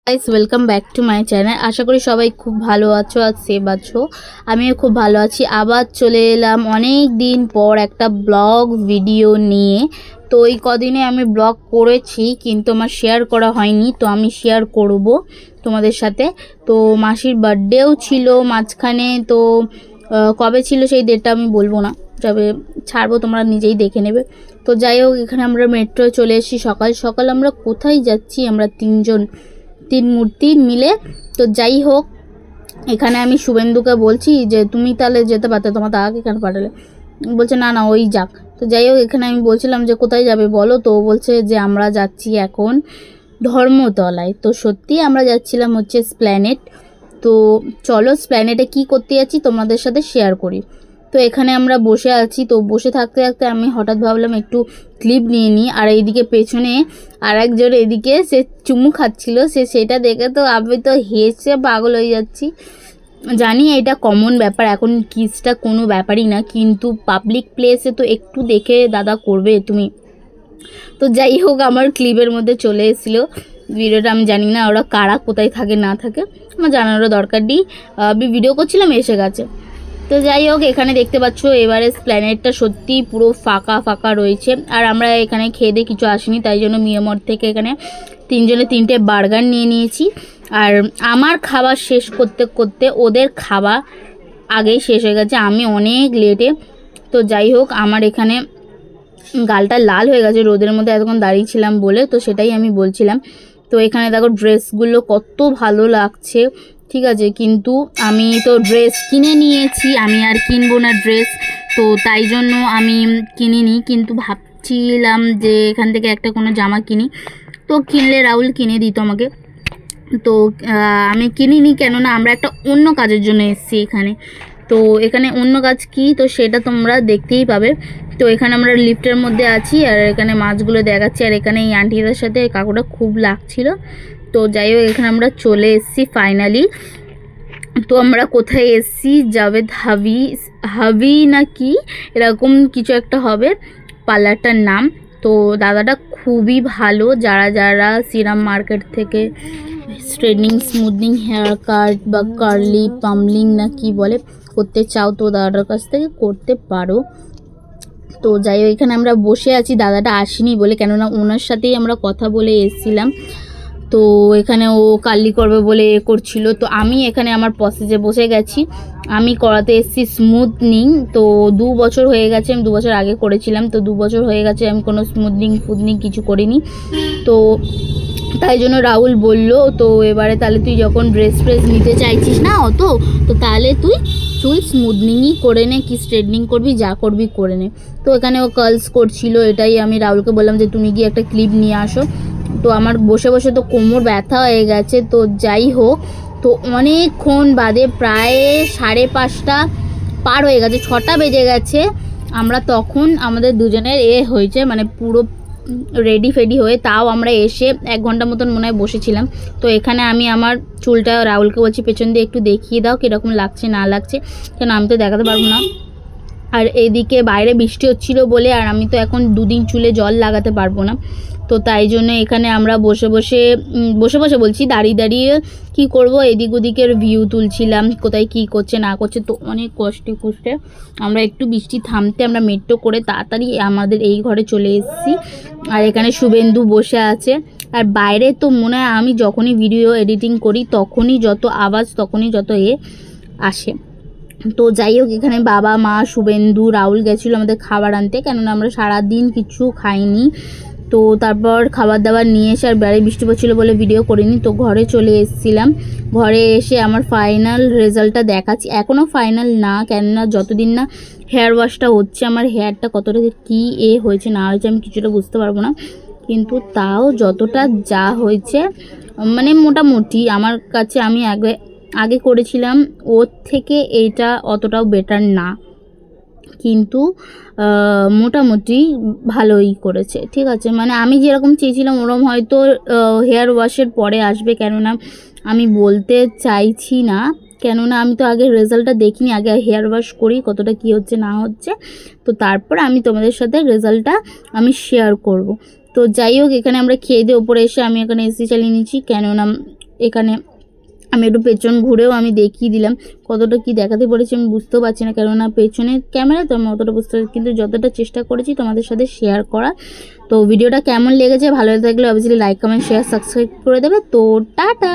Guys welcome back to my channel. আশা করি সবাই খুব ভালো আছো আর সেভ আছো। আমিও খুব ভালো আছি। আবার চলে এলাম অনেক দিন পর একটা ব্লগ ভিডিও নিয়ে। তো এই কদিনে আমি ব্লগ করেছি কিন্তু আমার শেয়ার করা হয়নি, তো আমি শেয়ার করব তোমাদের সাথে। তো মাসির বার্থডেও ছিল মাঝখানে, তো কবে ছিল সেই ডেটটা আমি বলবো না, তবে ছাড়বো, তোমরা নিজেই দেখে নেবে। তো যাই হোক, এখানে আমরা মেট্রো চলে এসেছি। সকাল সকাল আমরা কোথায় যাচ্ছি? আমরা তিন মূর্তি মিলে। তো যাই হোক, এখানে আমি শুভেন্দুকে বলছি যে তুমি তাহলে যেতে পারতে, তোমার দাদাকে কেন পাঠালে? বলছে না না ওই যাক। তো যাই হোক, এখানে আমি বলছিলাম যে কোথায় যাবে বলো, তো বলছে যে আমরা যাচ্ছি এখন ধর্মতলায়। তো সত্যি আমরা যাচ্ছিলাম হচ্ছে স্প্ল্যানেট। তো চলো স্প্ল্যানেটে কি করতে যাচ্ছি তোমাদের সাথে শেয়ার করি। তো এখানে আমরা বসে আছি, তো বসে থাকতে থাকতে আমি হঠাৎ ভাবলাম একটু ক্লিপ নিয়ে নিই। আর এইদিকে পেছনে আর একজন এদিকে সে চুমু খাচ্ছিল, সেটা দেখে তো আমি তো হেসে পাগল হয়ে যাচ্ছি। জানি এটা কমন ব্যাপার, এখন কিসটা কোনো ব্যাপারই না, কিন্তু পাবলিক প্লেসে তো একটু দেখে দাদা করবে তুমি। তো যাই হোক, আমার ক্লিপের মধ্যে চলে এসেছিলো ভিডিওটা। আমি জানি না ওরা কারা কোথায় থাকে না থাকে, আমার জানারও দরকার নেই। আমি ভিডিও করছিলাম, এসে গেছে। তো যাই হোক, এখানে দেখতে পাচ্ছ এবারে প্ল্যানেটটা সত্যি পুরো ফাঁকা ফাঁকা রয়েছে। আর আমরা এখানে খেয়ে দিয়ে কিছু আসিনি, তাই জন্য মিয়ামর থেকে এখানে তিনজনে তিনটে বার্গার নিয়ে নিয়েছি। আর আমার খাবার শেষ করতে করতে ওদের খাবার আগেই শেষ হয়ে গেছে, আমি অনেক লেটে। তো যাই হোক, আমার এখানে গালটা লাল হয়ে গেছে রোদের মধ্যে এতক্ষণ দাঁড়িয়েছিলাম বলে, তো সেটাই আমি বলছিলাম। তো এখানে দেখো ড্রেসগুলো কত ভালো লাগছে, ঠিক আছে, কিন্তু আমি তো ড্রেস কিনে নিয়েছি, আমি আর কিনবো না ড্রেস। তো তাই জন্য আমি কিনিনি, কিন্তু ভাবছিলাম যে এখান থেকে একটা কোনো জামা কিনি। তো কিনলে রাহুল কিনে দিত আমাকে। তো আমি কিনিনি, কেননা আমরা একটা অন্য কাজের জন্য এসেছি এখানে। তো এখানে অন্য কাজ কি, তো সেটা তোমরা দেখতেই পাবে। তো এখানে আমরা লিফটের মধ্যে আছি আর এখানে মাছগুলো দেখাচ্ছি। আর এখানে এই আন্টিদের সাথে কাকুটা খুব লাগছিল। তো যাই হোক, এখানে আমরা চলে এসেছি ফাইনালি। তো আমরা কোথায় এসেছি? জাভেদ হাবি না কি এরকম কিছু একটা হবে পার্লারটার নাম। তো দাদাটা খুবই ভালো। যারা যারা সিরাম মার্কেট থেকে স্ট্রেটনিং, স্মুথনিং, হেয়ার কাট বা কার্লি পামলিং না কি বলে করতে চাও, তো দাদাটার কাছ থেকে করতে পারো। তো যাই হোক, এখানে আমরা বসে আছি, দাদাটা আসেনি বলে, কেননা ওনার সাথেই আমরা কথা বলে এসেছিলাম। তো এখানে ও কার্লি করবে বলে করছিল। তো আমি এখানে আমার প্রসেসে বসে গেছি, আমি করাতে এসেছি স্মুথনিং। তো 2 বছর হয়ে গেছে, আমি 2 বছর আগে করেছিলাম, তো 2 বছর হয়ে গেছে আমি কোনো স্মুথনিং কিছু করিনি। তো তাই জন্য রাহুল বলল, তো এবারে তাহলে তুই যখন ড্রেস নিতে চাইছিস না অত, তো তাহলে তুই চুল স্মুথনিংই করে নে, কি স্ট্রেটনিং করবি যা করবি করে নে। তো এখানে ও কার্লস করছিল, এটাই আমি রাহুলকে বললাম যে তুমি গিয়ে একটা ক্লিপ নিয়ে আসো। তো আমার বসে বসে তো কোমর ব্যথা হয়ে গেছে। তো যাই হোক, তো অনেকক্ষণ বাদে প্রায় 5:30 পার হয়ে গেছে, 6টা বেজে গেছে। আমরা তখন আমাদের দুজনের হয়েছে, মানে পুরো রেডি ফেডি হয়ে, তাও আমরা এসে 1 ঘন্টা মতন মনে হয় বসেছিলাম। তো এখানে আমি আমার চুলটা রাহুলকে বলছি পেছন দিয়ে একটু দেখিয়ে দাও কীরকম লাগছে না লাগছে, কেন আমি তো দেখাতে পারবো না। আর এইদিকে বাইরে বৃষ্টি হচ্ছিল বলে, আর আমি তো এখন 2 দিন চুলে জল লাগাতে পারবো না। তো তাই জন্য এখানে আমরা বসে বসে বলছি, দাঁড়িয়ে দাঁড়িয়ে কী করবো, এদিক ওদিকের ভিউ তুলছিলাম, কোথায় কী করছে না করছে। তো অনেক কষ্টে আমরা একটু বৃষ্টি থামতে আমরা মেট্রো করে তাড়াতাড়ি আমাদের এই ঘরে চলে এসেছি। আর এখানে শুভেন্দু বসে আছে। আর বাইরে তো মনে হয় আমি যখনই ভিডিও এডিটিং করি তখনই যত আওয়াজ, তখনই যত আসে। তো যাই হোক, এখানে বাবা মা শুভেন্দু রাহুল গেছিলো আমাদের খাবার আনতে, কেননা আমরা সারাদিন কিছু খাইনি। তো তারপর খাবার দাবার নিয়ে এসে, আর বাইরে বৃষ্টি পড়ছিলো বলে ভিডিও করিনি, তো ঘরে চলে এসেছিলাম। ঘরে এসে আমার ফাইনাল রেজাল্টটা দেখাচ্ছি। এখনও ফাইনাল না, কেননা যতদিন না হেয়ার ওয়াশটা হচ্ছে আমার হেয়ারটা কতটা কী হয়েছে না হয়েছে আমি কিছুটা বুঝতে পারবো না, কিন্তু তাও যতটা যা হয়েছে মানে মোটামুটি আমার কাছে, আমি আগে করেছিলাম ওর থেকে এইটা অতটাও বেটার না, কিন্তু মোটামুটি ভালোই করেছে, ঠিক আছে। মানে আমি যেরকম চেয়েছিলাম ওরকম হয়তো হেয়ার ওয়াশের পরে আসবে, কেননা আমি বলতে চাইছি না, কেননা আমি তো আগে রেজাল্টটা দেখিনি, আগে হেয়ার ওয়াশ করি কতটা কী হচ্ছে না হচ্ছে, তো তারপর আমি তোমাদের সাথে রেজাল্টটা আমি শেয়ার করব। তো যাই হোক, এখানে আমরা খেয়ে দিয়ে ওপরে এসে আমি এখানে এসি চালিয়ে নিচ্ছি, কেননা এখানে আমি একটু পেছন ঘুরেও আমি দেখিয়ে দিলাম। কতটা কি দেখাতে পেরেছি আমি বুঝতেও পারছি না, কেননা পেছনের ক্যামেরা তো আমি অতটা বুঝতে পারছি, কিন্তু যতটা চেষ্টা করেছি তোমাদের সাথে শেয়ার করা। তো ভিডিওটা কেমন লেগেছে, ভালো লাগলে obviously like comment share subscribe করে দেবে। তো টাটা।